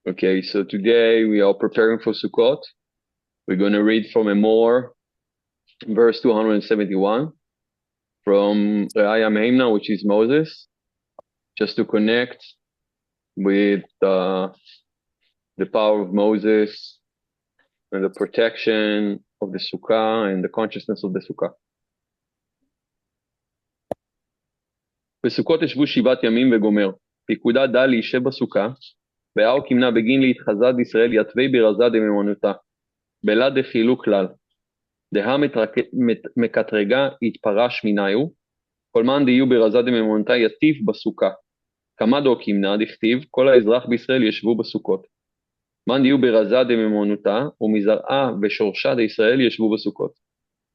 Okay, so today we are preparing for Sukkot. We're going to read from Emor, verse 271, from Re'aya Mehimna, which is Moses, just to connect with the power of Moses and the protection of the Sukkah and the consciousness of the Sukkah. בסוכות ישבו 7 ימים וגומר, פיקודה דל להישב בסוכה, והאו כמנה בגין להתחזד ישראל יתווי ברזה דממונותה, בלה דחילו כלל, דהה מקטרגה יתפרש מניו, כל מאן דיהו ברזה דממונותה יטיף בסוכה, כמה דו כמנה דכתיב, כל האזרח בישראל ישבו בסוכות. מאן דיהו ברזה דממונותה, ומזרעה ושורשה דישראל ישבו בסוכות.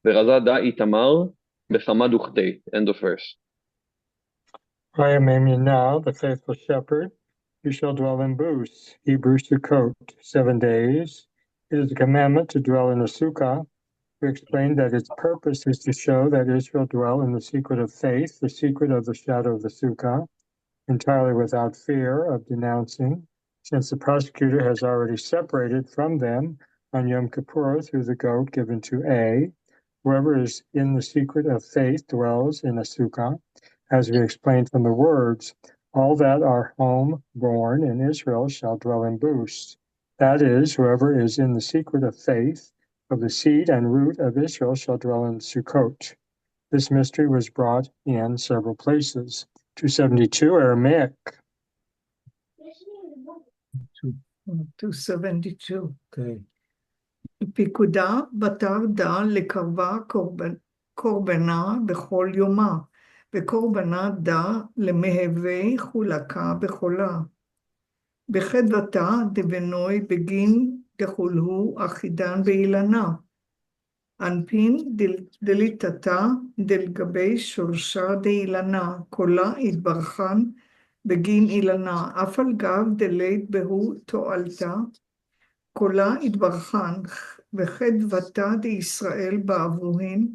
ורזה דה איתמר, בחמה דוכתי. End of verse. I am Amian now, the faithful shepherd. You shall dwell in booths, Hebrew Sukkot, 7 days. It is a commandment to dwell in a sukkah. We explained that its purpose is to show that Israel dwell in the secret of faith, the secret of the shadow of the sukkah, entirely without fear of denouncing, since the prosecutor has already separated from them on Yom Kippur through the goat given to A. Whoever is in the secret of faith dwells in a sukkah. As we explained from the words, all that are home-born in Israel shall dwell in booths. That is, whoever is in the secret of faith, of the seed and root of Israel shall dwell in Sukkot. This mystery was brought in several places. 272 Aramaic. 272. Okay. פיקודה בתר דה לקרבה קורבנה בכל יומה, וקורבנה דה למהווה חולקה בחולה. בחדוותה דבנוי בגין דחולהו אחידן באילנה. אנפין דליטתה דלגבי שורשה דאילנה, קולה התברכן בגין אילנה, אף על גב דלית בהו תועלתה, קולה התברכן, וחדוותה דישראל בעבוהן,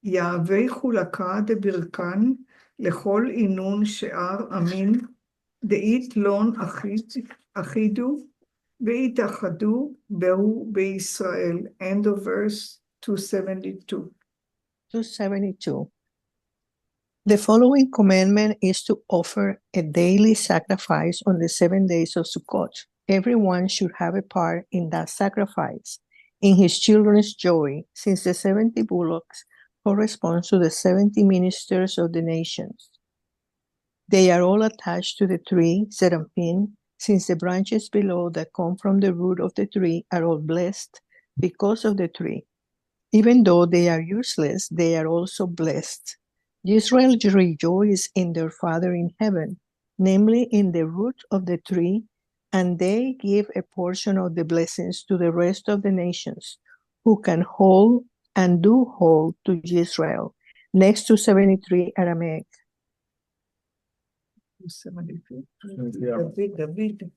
יהווה חולקה דברכן, לכל אינון שאר אמין, דאית לון אחידו, והתאחדו בהו בישראל. End of verse 272. 272. The following commandment is to offer a daily sacrifice on the 7 days of Sukkot. Everyone should have a part in that sacrifice, in his children's joy, since the 70 bullocks correspond to the 70 ministers of the nations. They are all attached to the tree, seraphim, since the branches below that come from the root of the tree are all blessed because of the tree. Even though they are useless, they are also blessed. Israel rejoices in their Father in heaven, namely in the root of the tree, and they give a portion of the blessings to the rest of the nations, who can hold and do hold to Israel. Next to 73 Aramaic. 273. David.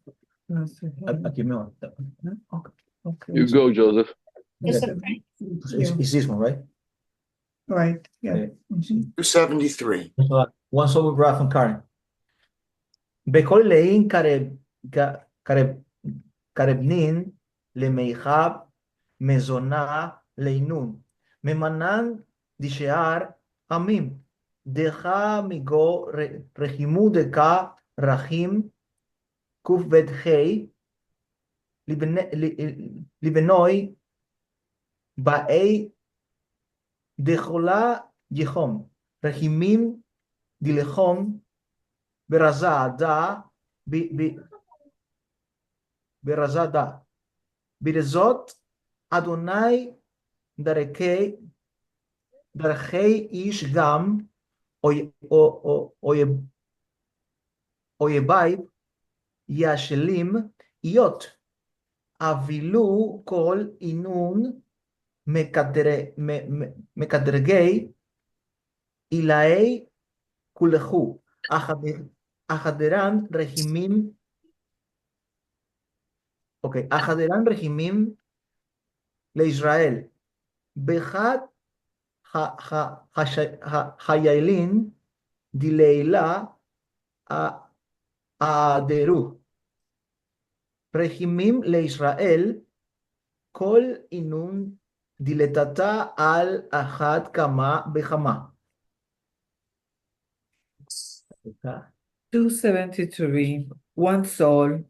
Aquí mejor. Okay. You go, Joseph. Yes, okay. It's this one, right? Right, yeah. 273. One solo graph from Karen. בכל לין קרבנין למיחב מזונה לינון. ממנן דשאר עמים. דחה מגו רחימו דקה רחים ק"ח לבנוי באי דחולה יחום. רחימים דלחום ברזה דה ברזה דה. ברזות אדוני דרכי איש גם אויביו ישלים היות אבילו כל אינון מקדרגי אילאי כולכו אחדרן רחימים אחדרן רחימים לישראל בחד חיילים דלילה אדרו רחימים לישראל, כל אינון דילתתה על אחת כמה בכמה. 273, one soul,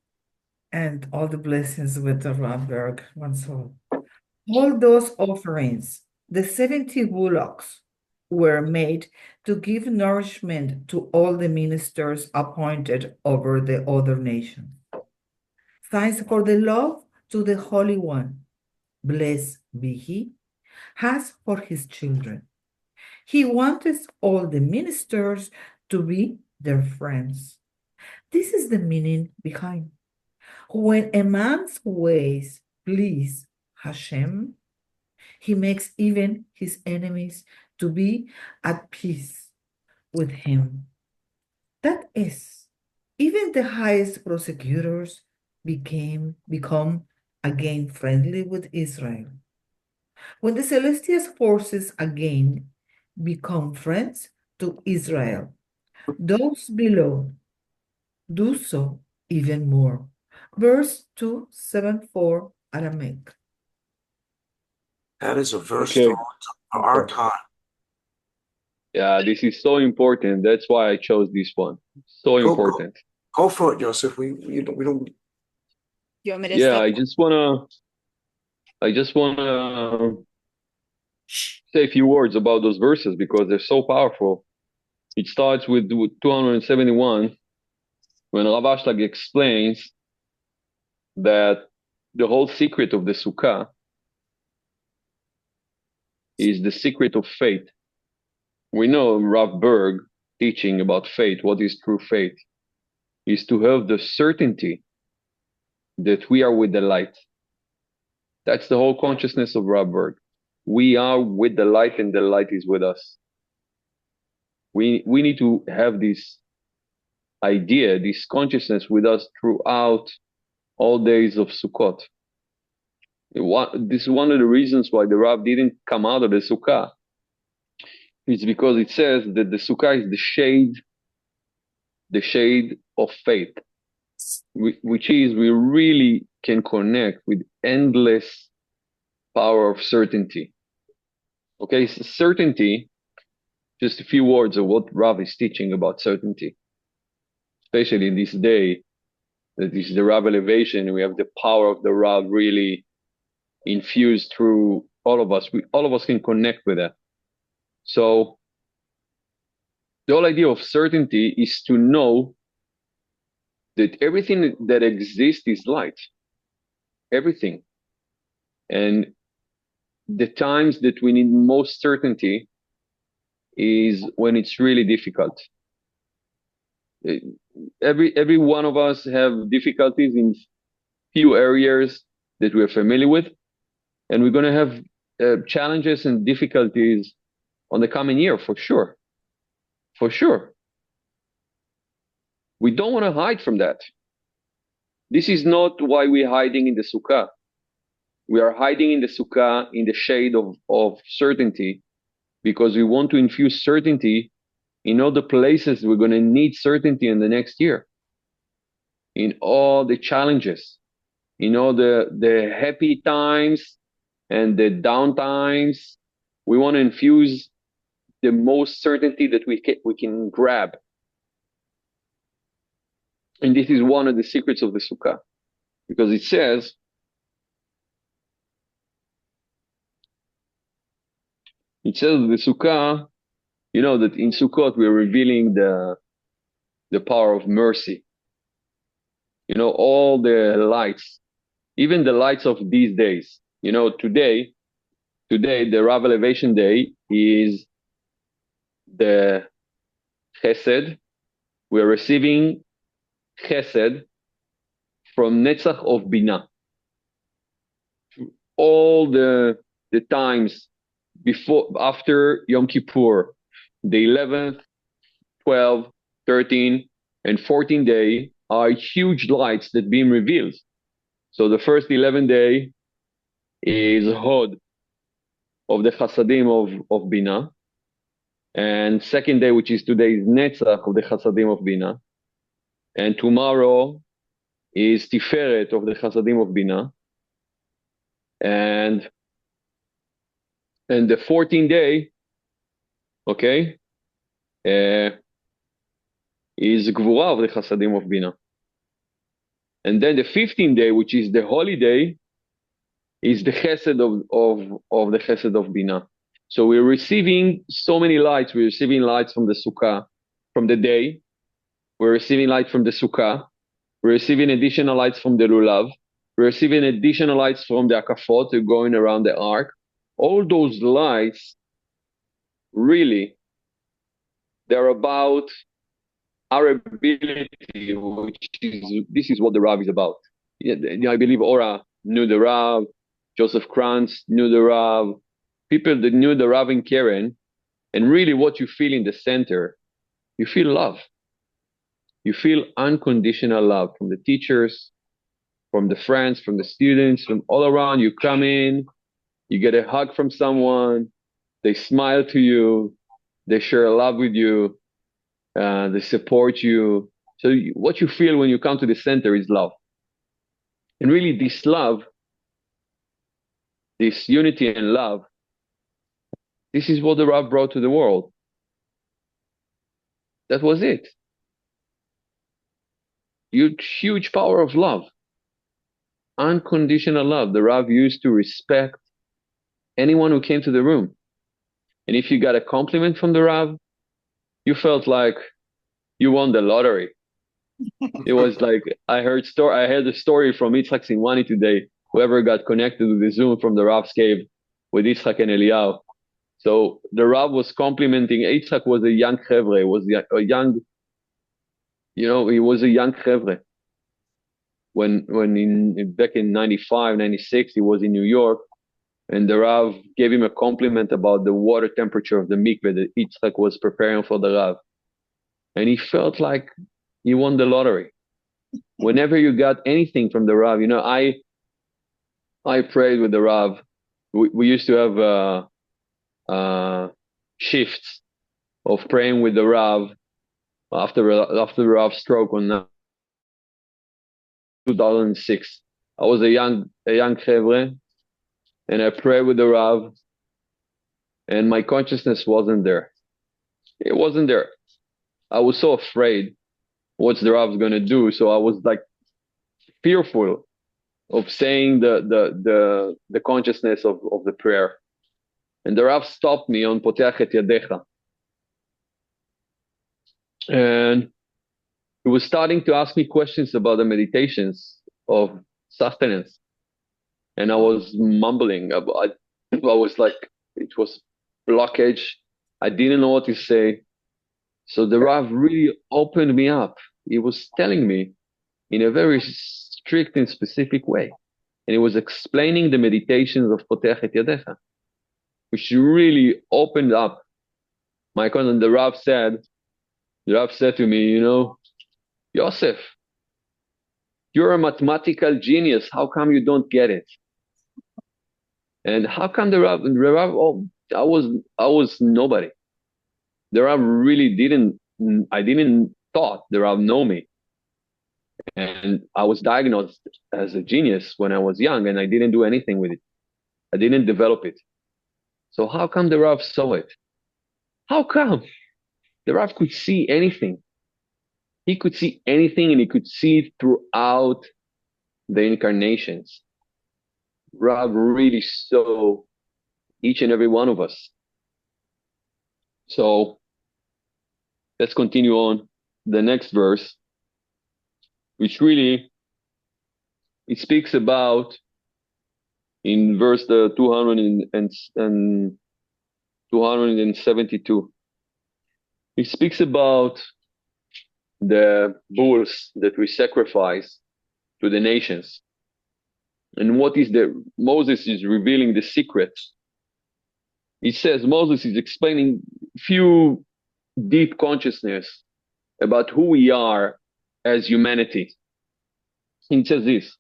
and all the blessings with the Rav Berg, one soul. All those offerings, the 70 bullocks, were made to give nourishment to all the ministers appointed over the other nations. Thanks for the love to the Holy One. Blessed be He, has for His children. He wanted all the ministers to be their friends. This is the meaning behind. When a man's ways please Hashem, he makes even his enemies to be at peace with him. That is, even the highest prosecutors become again friendly with Israel. When the celestial forces again become friends to Israel, those below do so even more. Verse 274 Aramaic. That is a verse Okay. for our time. Yeah, this is so important. That's why I chose this one. So Go- important. Go for it, Joseph. We don't. You want me to Yeah, start? I just wanna say a few words about those verses because they're so powerful. It starts with 271 when Rav Ashlag explains that the whole secret of the Sukkah is the secret of faith. We know Rav Berg teaching about faith. What is true faith? Is to have the certainty that we are with the light. That's the whole consciousness of Rav Berg. We are with the light and the light is with us. We need to have this idea, this consciousness with us throughout all days of Sukkot. This is one of the reasons why the Rav didn't come out of the Sukkah. It's because it says that the Sukkah is the shade of faith, which is we really can connect with endless power of certainty. Okay, so certainty, just a few words of what Rav is teaching about certainty, especially in this day, that is the Rav elevation. We have the power of the Rav really infused through all of us. All of us can connect with that. So the whole idea of certainty is to know that everything that exists is light. Everything. And the times that we need most certainty is when it's really difficult. Every one of us have difficulties in few areas that we're familiar with, and we're going to have challenges and difficulties on the coming year for sure. For sure. We don't want to hide from that. This is not why we're hiding in the Sukkah. We are hiding in the Sukkah in the shade of certainty because we want to infuse certainty in all the places we're going to need certainty in the next year. In all the challenges, in all the happy times and the down times, we want to infuse the most certainty that we can grab. And this is one of the secrets of the Sukkah, because it says, the Sukkah, you know that in Sukkot we're revealing the power of mercy. You know, all the lights, even the lights of these days. You know, today, the Rav Elevation Day is the Chesed. We're receiving Chesed from Netzach of Bina. All the times after Yom Kippur, the 11th, 12th, 13th, and 14th day are huge lights that being revealed. So the first 11th day is Hod of the Chasadim of Bina. And second day, which is today, is Netzach of the Chasadim of Bina. And tomorrow is Tiferet of the Chasadim of Bina. And the 14th day, okay, is Gvura of the Chasadim of Bina. And then the 15th day, which is the holy day, is the Chesed of the Chesed of Bina. So we're receiving so many lights. We're receiving lights from the Sukkah, from the day. We're receiving light from the Sukkah. We're receiving additional lights from the Lulav. We're receiving additional lights from the Akafot going around the ark. All those lights, really, they're about our ability, this is what the Rav is about. I believe Ora knew the Rav, Joseph Krantz knew the Rav, people that knew the Rav in Keren, and really what you feel in the center, you feel love. You feel unconditional love from the teachers, from the friends, from the students, from all around. You come in, you get a hug from someone, they smile to you, they share love with you, they support you. So what you feel when you come to the center is love. And really this love, this unity and love, this is what the Rav brought to the world. That was it. Huge power of love. Unconditional love. The Rav used to respect anyone who came to the room. And if you got a compliment from the Rav, you felt like you won the lottery. It was like, I heard a story from Yitzhak Sinwani today, whoever got connected with the Zoom from the Rav's cave with Yitzhak and Eliyahu. So the Rav was complimenting, Yitzhak was a young chevre, he was a young chevre. Back in 95, 96, he was in New York, and the Rav gave him a compliment about the water temperature of the mikveh that Yitzhak was preparing for the Rav. And he felt like he won the lottery. Whenever you got anything from the Rav, I prayed with the Rav. We used to have shifts of praying with the Rav after the Rav's stroke on 2006. I was a young chevre, and I prayed with the Rav, and my consciousness wasn't there. It wasn't there. I was so afraid what's the Rav's gonna do. So I was like fearful of saying the consciousness of the prayer. And the Rav stopped me on Poteach et Yadecha. And he was starting to ask me questions about the meditations of sustenance. And I was mumbling about, I was like, it was blockage. I didn't know what to say. So the Rav really opened me up. He was telling me in a very strict and specific way. And he was explaining the meditations of Poteach et Yadecha, which really opened up my conscience. And the Rav said to me, Yosef, you're a mathematical genius. How come you don't get it? And how come the Rav, I was nobody. The Rav really I didn't thought the Rav know me. And I was diagnosed as a genius when I was young, and I didn't do anything with it. I didn't develop it. So how come the Rav saw it? How come? The Rav could see anything. He could see anything, and he could see it throughout the incarnations. Rav really saw each and every one of us. So let's continue on the next verse, which really, it speaks about in verse 272. It speaks about the bulls that we sacrifice to the nations. And Moses is revealing the secrets. It says Moses is explaining few deep consciousness about who we are as humanity. It says this,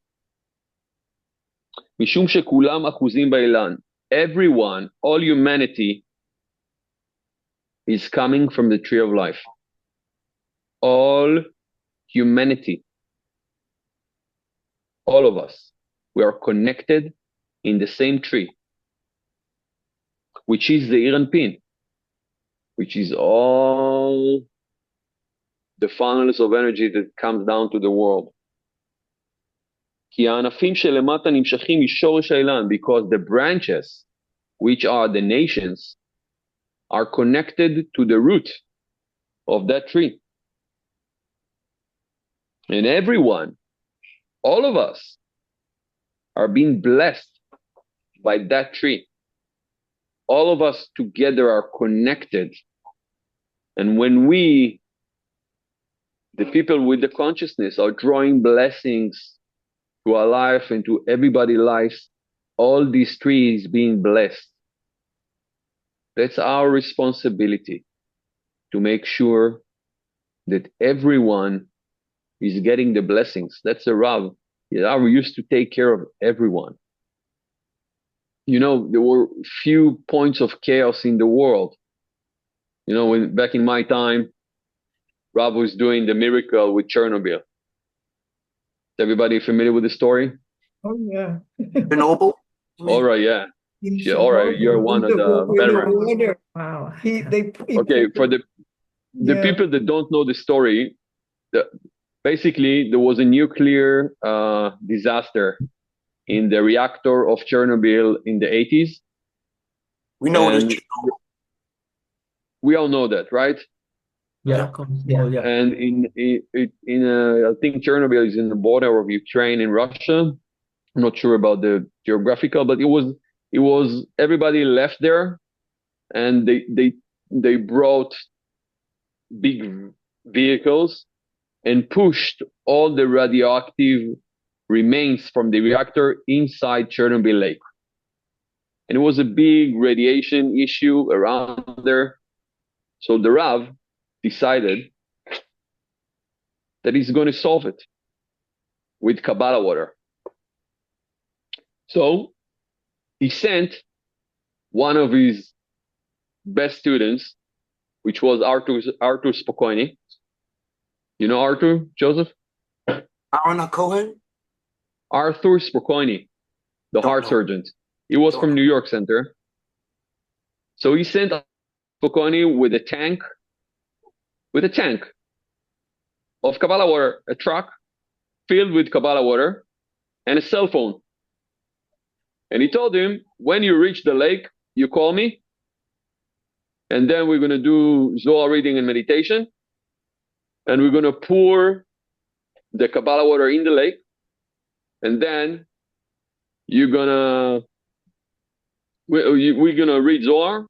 Mishum shekulam achuzim ba'ilan. Everyone, all humanity is coming from the tree of life. All humanity. all of us, we are connected in the same tree, which is the Iranpin, which is all the funnels of energy that comes down to the world. כי הענפים שלמטה נמשכים משורש האילן, because the branches, which are the nations, are connected to the root of that tree. And everyone, all of us, are being blessed by that tree. All of us together are connected. And when we, the people with the consciousness, are drawing blessings to our life and to everybody's lives, all these trees being blessed. That's our responsibility, to make sure that everyone is getting the blessings. That's a Rav. Rav used to take care of everyone. You know, there were few points of chaos in the world. You know, when back in my time, Rav was doing the miracle with Chernobyl. Is everybody familiar with the story? Oh, yeah. Chernobyl? All right, yeah. Yeah, all right, you're one of the veterans. Wow. Okay, for the people that don't know the story, basically there was a nuclear disaster in the reactor of Chernobyl in the 80s. We know what And it's Chernobyl. we all know that, right? Yeah. Yeah. Oh, yeah. And I think Chernobyl is in the border of Ukraine and Russia. I'm not sure about the geographical, but it was everybody left there, and they brought big vehicles and pushed all the radioactive remains from the reactor inside Chernobyl Lake. And it was a big radiation issue around there. So the Rav decided that he's going to solve it with Kabbalah water. So he sent one of his best students, which was Arthur Spokojny. You know Arthur, Joseph? Aaron Cohen? Arthur Spokojny, the Don't heart know. surgeon. He was Don't from know. New York Center. So he sent Spokojny with a tank of Kabbalah water, a truck filled with Kabbalah water, and a cell phone. And he told him, when you reach the lake, you call me, and then we're going to do Zohar reading and meditation, and we're going to pour the Kabbalah water in the lake, and then we're going to read Zohar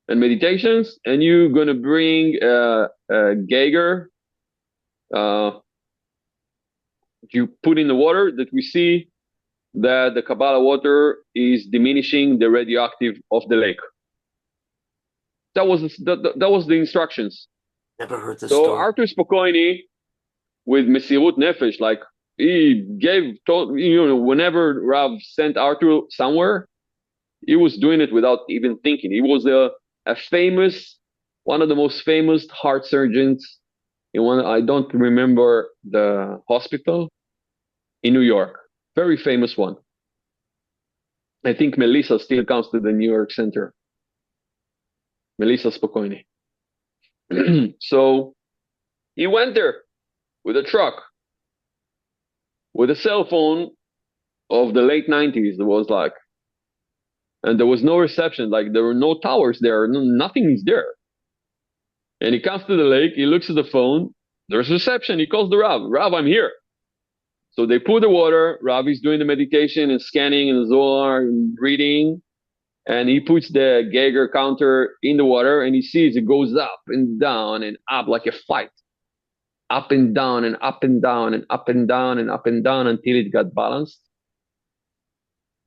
and meditations, and you're going to bring a Geiger, you put in the water that we see that the Kabbalah water is diminishing the radioactive of the lake. That was the instructions. Never heard this So story. Arthur Spokojny, with Mesirut Nefesh, like he whenever Rav sent Arthur somewhere, he was doing it without even thinking. He was one of the most famous heart surgeons in I don't remember the hospital in New York. Very famous one. I think Melissa still comes to the New York Center. Melissa Spokojny. So he went there with a truck, with a cell phone of the late 90s. It was like, and there was no reception. Like there were no towers there. Nothing is there. And he comes to the lake. He looks at the phone. There's reception. He calls the Rav. Rav, I'm here. So they pour the water. Rav is doing the meditation and scanning and Zohar and reading. And he puts the Geiger counter in the water, and he sees it goes up and down and up like a fight. Up and down and up and down and up and down and up and down until it got balanced.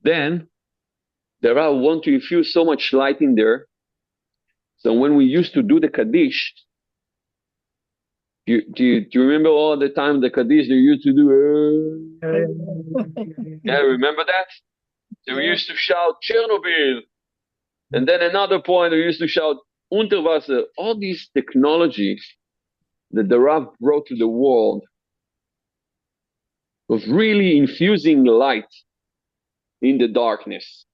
Then the Rav want to infuse so much light in there. So when we used to do the Kaddish, do you remember all the time the Kaddish they used to do? Yeah, remember that? So we used to shout Chernobyl. And then another point, we used to shout Unterwasser. All these technologies that the Rav brought to the world of really infusing light in the darkness.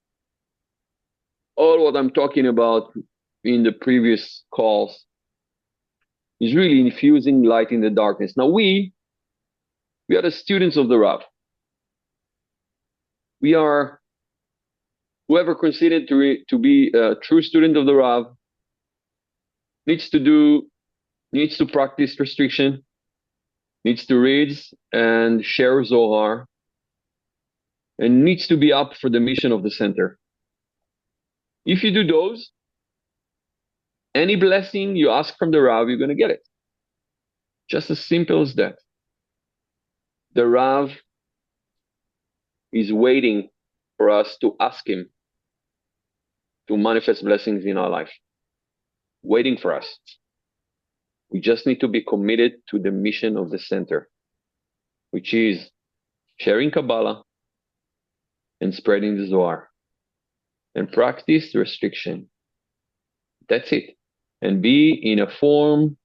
All what I'm talking about in the previous calls is really infusing light in the darkness. Now we are the students of the Rav. We are whoever considered to be a true student of the Rav needs to practice restriction, needs to read and share Zohar, and needs to be up for the mission of the center. If you do those, any blessing you ask from the Rav, you're going to get it. Just as simple as that. The Rav is waiting for us to ask him to manifest blessings in our life. Waiting for us. We just need to be committed to the mission of the center, which is sharing Kabbalah and spreading the Zohar. And practice restriction. That's it. And be in a form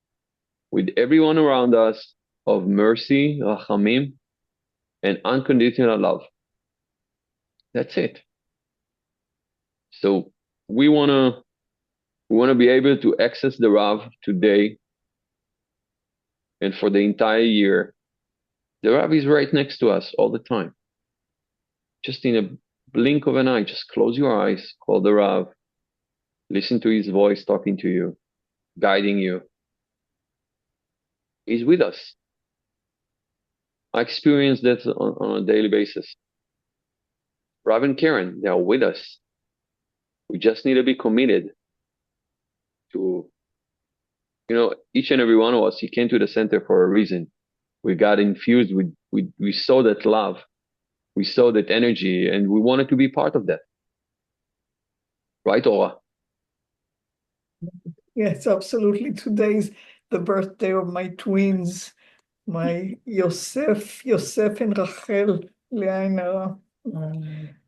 with everyone around us of mercy, rachamim, and unconditional love. That's it. So we wanna be able to access the Rav today and for the entire year. The Rav is right next to us all the time. Just in a blink of an eye, just close your eyes, call the Rav, listen to his voice talking to you, guiding you. He's with us. I experience that on a daily basis. Rav and Karen, they are with us. We just need to be committed to, each and every one of us, he came to the center for a reason. We got infused with, we saw that love, we saw that energy, and we wanted to be part of that. Right, Ora? Yes, absolutely. Today's the birthday of my twins, my Yosef and Rachel Leainara.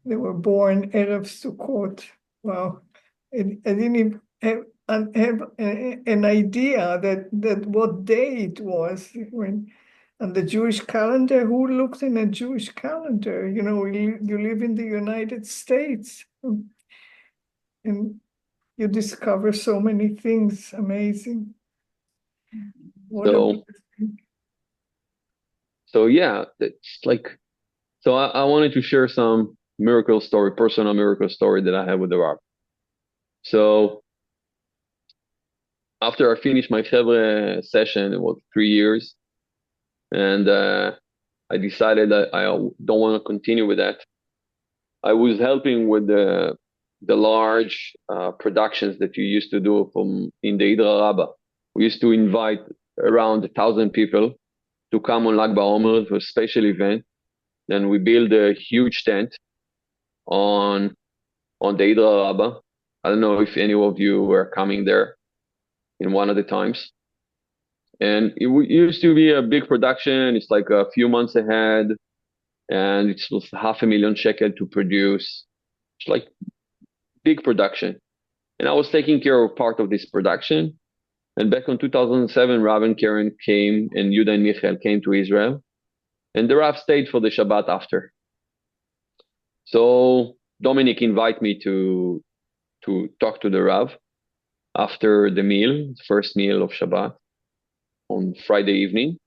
They were born Erev Sukkot. Wow. I didn't even have an idea that what day it was when on the Jewish calendar. Who looks in a Jewish calendar? You live in the United States, and you discover so many things. Amazing. So yeah, it's like, so I wanted to share some personal miracle story that I had with the Rav. So after I finished my Chevre session, it was 3 years, and I decided that I don't want to continue with that. I was helping with the large productions that you used to do in the Hidra Rabbah. We used to invite around 1,000 people to come on Lag BaOmer for a special event. Then we build a huge tent on the Hidra Rabbah. I don't know if any of you were coming there in one of the times. And it used to be a big production. It's like a few months ahead, and it was 500,000 shekel to produce. It's like big production. And I was taking care of part of this production. And back in 2007, Rav and Karen came, and Yuda and Michael came to Israel. And the Rav stayed for the Shabbat after. So Dominic invited me to talk to the Rav after the meal, first meal of Shabbat on Friday evening.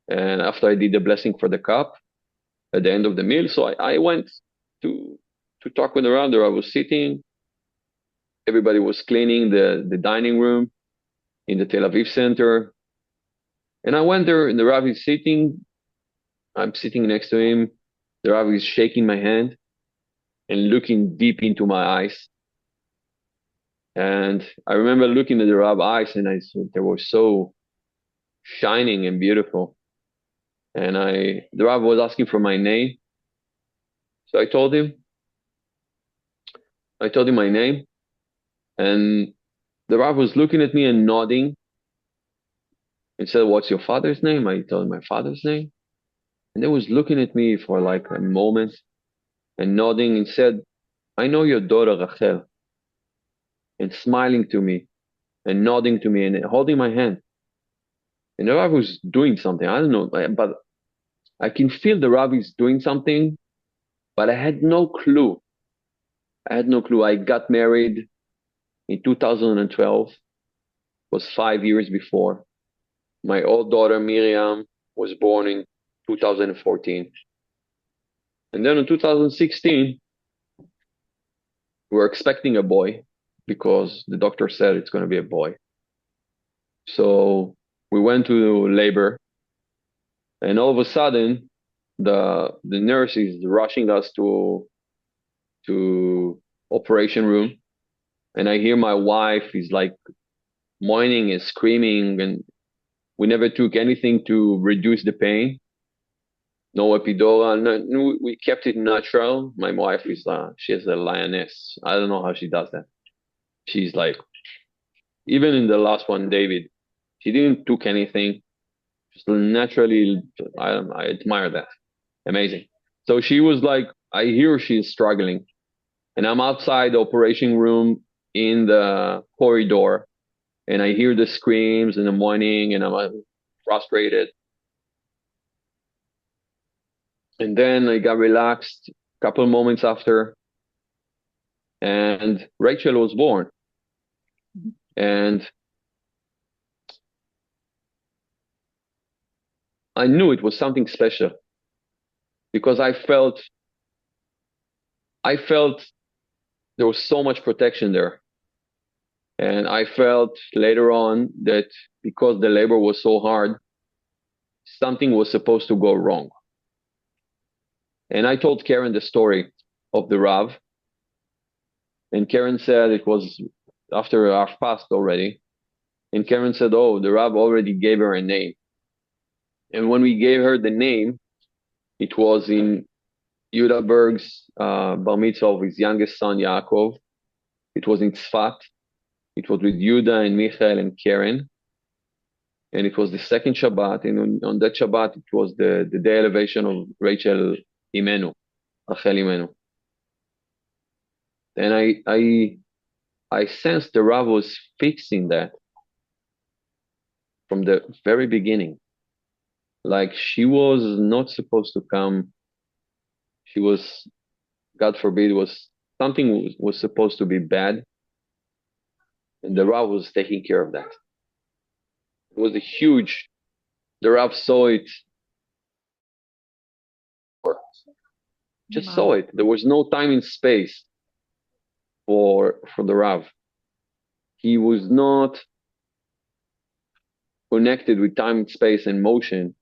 And after I did the blessing for the cup at the end of the meal, so I went to talk with the Rav. The Rav was sitting. Everybody was cleaning the dining room in the Tel Aviv center. And I went there, and the Rav is sitting. I'm sitting next to him. The Rav is shaking my hand and looking deep into my eyes. And I remember looking at the Rav's eyes, and I said they were so shining and beautiful. And the Rav was asking for my name. So I told him my name. And the Rav was looking at me and nodding and said, "What's your father's name?" I told him my father's name. And they was looking at me for like a moment and nodding and said, "I know your daughter Rachel," and smiling to me and nodding to me and holding my hand. And the Rav was doing something. I don't know, but I can feel the Rav is doing something, but I had no clue. I had no clue. I got married in 2012, was 5 years before. My old daughter Miriam was born in 2014. And then in 2016, we were expecting a boy because the doctor said it's going to be a boy. So we went to labor, and all of a sudden, the nurse is rushing us to operation room, and I hear my wife is like moaning and screaming, and we never took anything to reduce the pain. No epidural. No, we kept it natural. My wife is she has a lioness. I don't know how she does that. She's like, even in the last one, David, she didn't took anything. Just naturally, I admire that. Amazing. So she was like, I hear she's struggling, and I'm outside the operation room in the corridor, and I hear the screams in the morning, and I'm frustrated. And then I got relaxed a couple moments after, and Rachel was born. And I knew it was something special because I felt there was so much protection there. And I felt later on that because the labor was so hard, something was supposed to go wrong. And I told Karen the story of the Rav. And Karen said it was after our fast already. And Karen said, oh, the Rav already gave her a name. And when we gave her the name, it was in Yehuda Berg's bar mitzvah of his youngest son, Yaakov. It was in Tzfat. It was with Yehuda and Michael and Karen. And it was the second Shabbat. And on that Shabbat, it was the day elevation of Rachel Imenu, Rachel Imenu. And I sensed the Rav was fixing that from the very beginning. Like she was not supposed to come. She was, God forbid, something was supposed to be bad. And the Rav was taking care of that. It was the Rav saw it. Just Wow. saw it. There was no time and space for the Rav. He was not connected with time, space, and motion.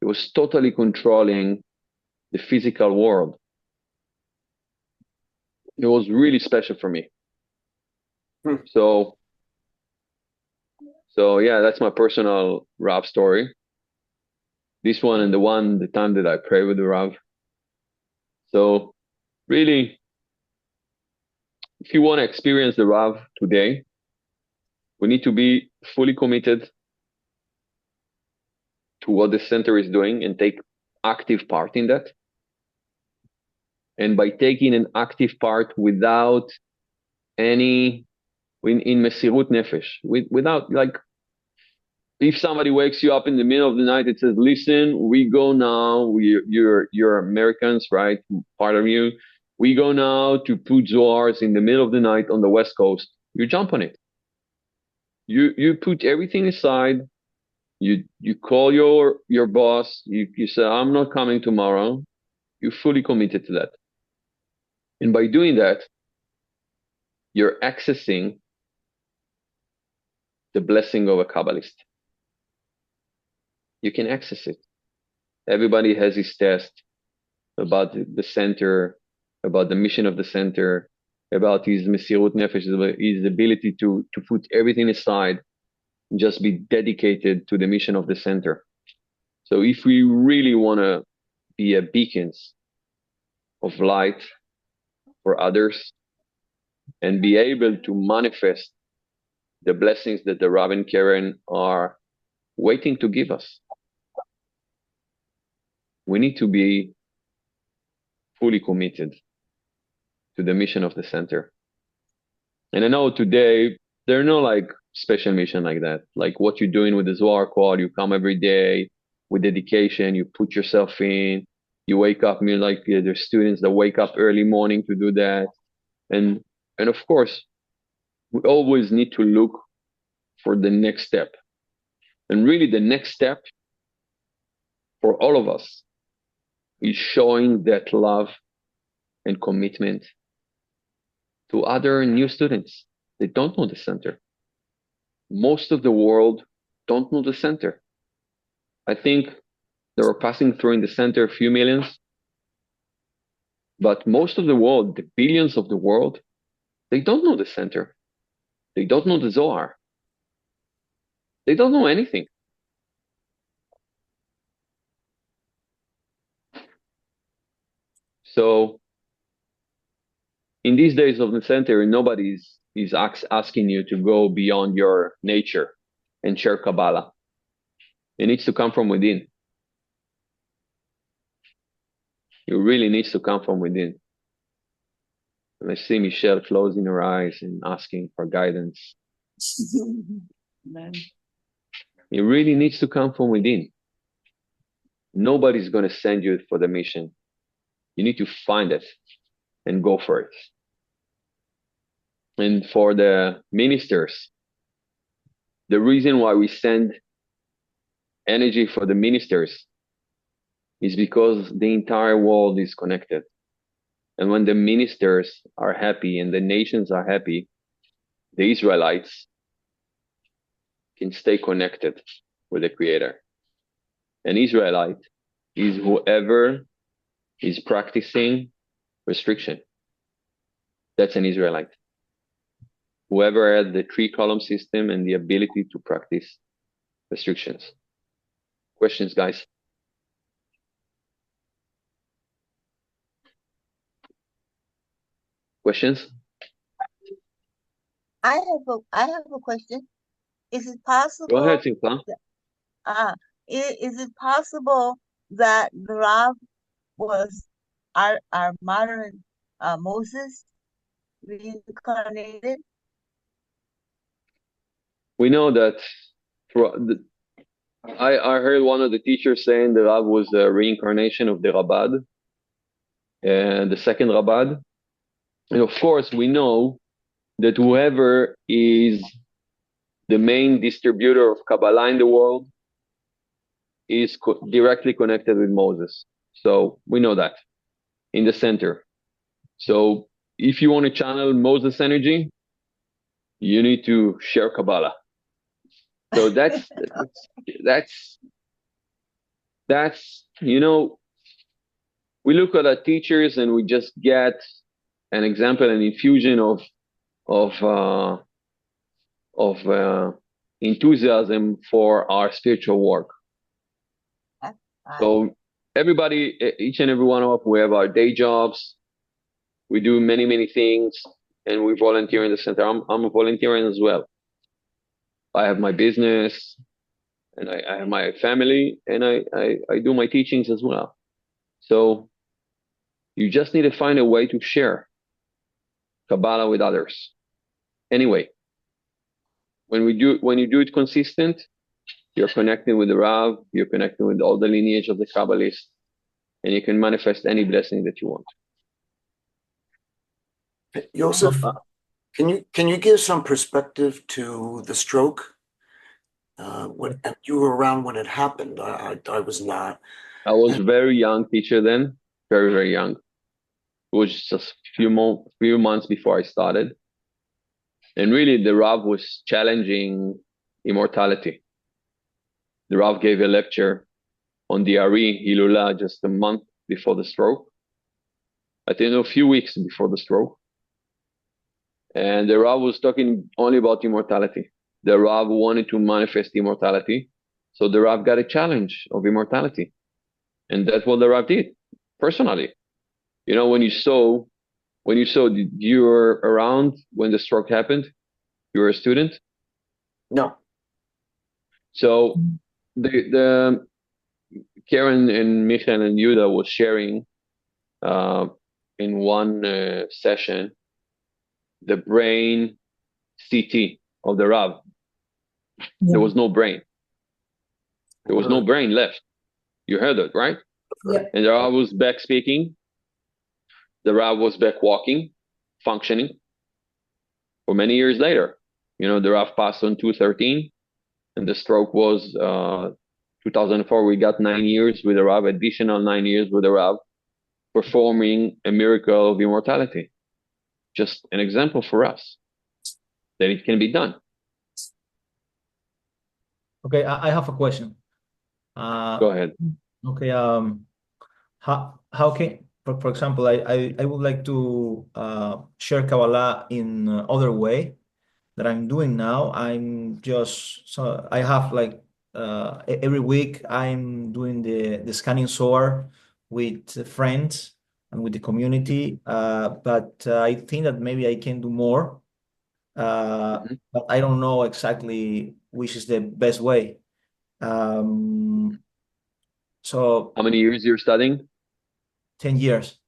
He was totally controlling the physical world. It was really special for me. So yeah, that's my personal Rav story. This one and the time that I pray with the Rav. So really, if you want to experience the Rav today, we need to be fully committed to what the center is doing and take active part in that. And by taking an active part without any, in Mesirut Nefesh, without like, if somebody wakes you up in the middle of the night, it says, listen, we go now, you're Americans, right? Part of you. We go now to put Zohars in the middle of the night on the West Coast. You jump on it. You put everything aside. You call your boss. You say, I'm not coming tomorrow. You're fully committed to that. And by doing that, you're accessing the blessing of a Kabbalist. You can access it. Everybody has his test about the center, about the mission of the center, about his Mesirut Nefesh, his ability to put everything aside and just be dedicated to the mission of the center. So if we really want to be a beacons of light for others and be able to manifest the blessings that the Rav and Karen are waiting to give us, we need to be fully committed to the mission of the center. And I know today there are no like special mission like that. Like what you're doing with the Zohar Quad, you come every day, with dedication. You put yourself in. You wake up. I mean, like there's students that wake up early morning to do that, and of course, we always need to look for the next step. And really, the next step for all of us is showing that love and commitment to other new students. They don't know the center. Most of the world don't know the center. I think they were passing through in the center a few millions, but most of the world, the billions of the world, they don't know the center. They don't know the Zohar. They don't know anything. So in these days of the center, nobody is asking you to go beyond your nature and share Kabbalah. It needs to come from within. It really needs to come from within. And I see Michelle closing her eyes and asking for guidance. It really needs to come from within. Nobody's going to send you for the mission. You need to find it and go for it. And for the ministers, the reason why we send energy for the ministers is because the entire world is connected. And when the ministers are happy and the nations are happy, the Israelites can stay connected with the Creator. An Israelite is whoever is practicing restriction. That's an Israelite. Whoever has the 3-column system and the ability to practice restrictions. Questions, guys? Questions? I have a question. Is it possible? Go ahead, Simcha. Is it possible that the Rav was our modern Moses reincarnated? We know that I heard one of the teachers saying the Rav was a reincarnation of the Rabbad, and the second Rabbad. And of course, we know that whoever is the main distributor of Kabbalah in the world is directly connected with Moses. So we know that in the center. So if you want to channel Moses energy, you need to share Kabbalah. So that's you know, we look at our teachers and we just get an example, an infusion of enthusiasm for our spiritual work. So everybody, each and every one of us, we have our day jobs. We do many things, and we volunteer in the center. I'm volunteering as well. I have my business, and I have my family, and I do my teachings as well. So you just need to find a way to share Kabbalah with others. Anyway, when you do it consistent, you're connecting with the Rav, you're connecting with all the lineage of the Kabbalists, and you can manifest any blessing that you want. Yosef, can you give some perspective to the stroke? And you were around when it happened. I was not. I was very young teacher then, very young. It was just few months before I started. And really the Rav was challenging immortality. The Rav gave a lecture on the Ari Hilula just a month before the stroke. I think a few weeks before the stroke. And the Rav was talking only about immortality. The Rav wanted to manifest immortality. So the Rav got a challenge of immortality. And that's what the Rav did, personally. You know, when you saw, you were around when the stroke happened? You were a student? No. So the Karen and Michael and Yuda was sharing in one session the brain CT of the Rav. There was no brain. There was no brain left. You heard it, right? Yeah. And the Rav was back speaking. The Rav was back walking, functioning for many years later. The Rav passed on 2013, and the stroke was 2004. We got 9 years with the Rav, additional 9 years with the Rav, performing a miracle of immortality. Just an example for us that it can be done. Okay, I have a question. Go ahead. Okay, how can, for example, I would like to share Kabbalah in other way that I'm doing now. So I have like every week I'm doing the scanning SOAR with friends and with the community. But I think that maybe I can do more. But I don't know exactly which is the best way. So How many years you're studying? 10 years.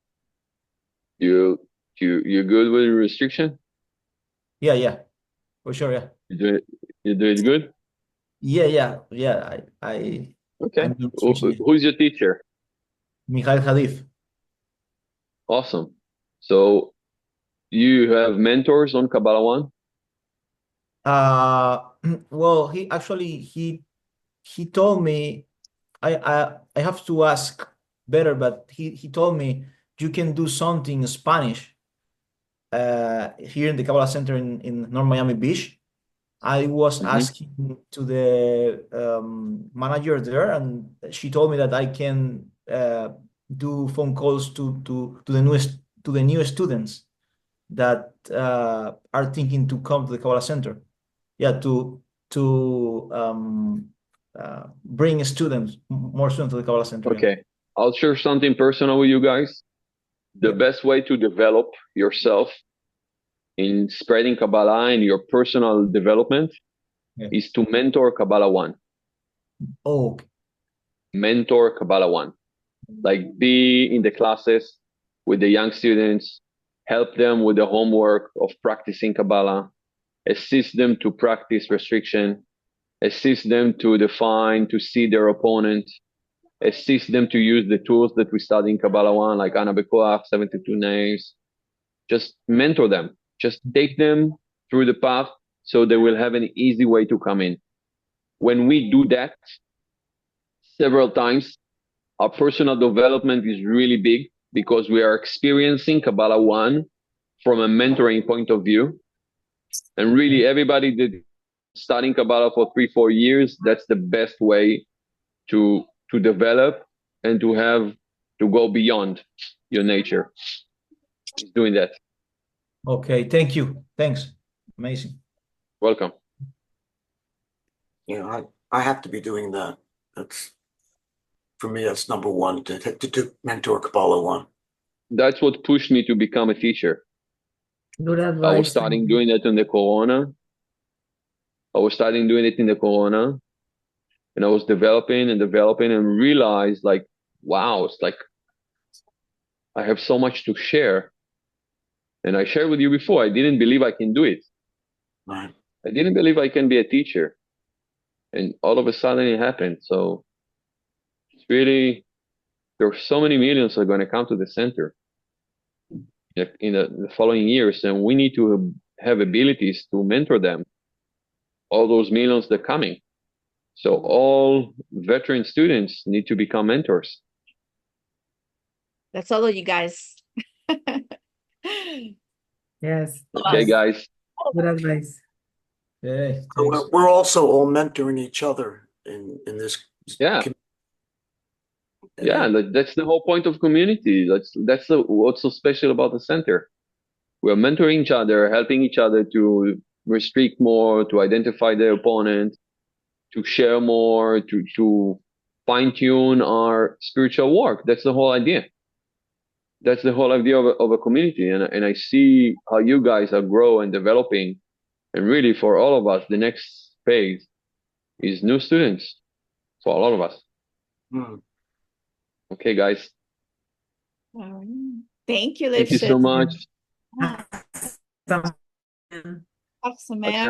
You're good with restriction? Yeah, for sure. Yeah. You do it good? Yeah. Okay. I'm doing restriction. Who's your teacher? Michael Hadif. Awesome. So you have mentors on Kabbalah One? Well, he told me I have to ask better, but he told me you can do something in Spanish here in the Kabbalah Center in North Miami Beach. I was asking to the manager there, and she told me that I can do phone calls to the new students that are thinking to come to the Kabbalah Center. Yeah, to bring more students to the Kabbalah Center. Okay. Yeah. I'll share something personal with you guys. The best way to develop yourself in spreading Kabbalah and your personal development is to mentor Kabbalah One. Oh, okay. Mentor Kabbalah One. Like be in the classes with the young students, help them with the homework of practicing Kabbalah, assist them to practice restriction, assist them to define, to see their opponent, assist them to use the tools that we study in Kabbalah One, like Ana Bekoach, 72 names. Just mentor them. Just take them through the path so they will have an easy way to come in. When we do that several times, our personal development is really big because we are experiencing Kabbalah One from a mentoring point of view. And really everybody that studying Kabbalah for 3-4 years, that's the best way to develop and to go beyond your nature. He's doing that. Okay, thank you. Thanks. Amazing. Welcome. I have to be doing that. For me, that's number one, to mentor Kabbalah One. That's what pushed me to become a teacher. Good advice. I was starting doing it in the Corona. And I was developing and realized like, wow, it's like I have so much to share. And I shared with you before, I didn't believe I can do it. Right. I didn't believe I can be a teacher. And all of a sudden it happened. So it's really, there are so many millions that are going to come to the center in the following years. And we need to have abilities to mentor them. All those millions that are coming. So all veteran students need to become mentors. That's all of you guys. Yes. Okay, guys. Good advice. Okay, So we're also all mentoring each other in this. Yeah. Yeah, that's the whole point of community. That's what's so special about the center. We're mentoring each other, helping each other to restrict more, to identify their opponent, to share more, to fine-tune our spiritual work. That's the whole idea. That's the whole idea of a community. And I see how you guys are growing and developing. And really, for all of us, the next phase is new students for a lot of us. Okay, guys. Thank you, Thank you so much. Awesome, man.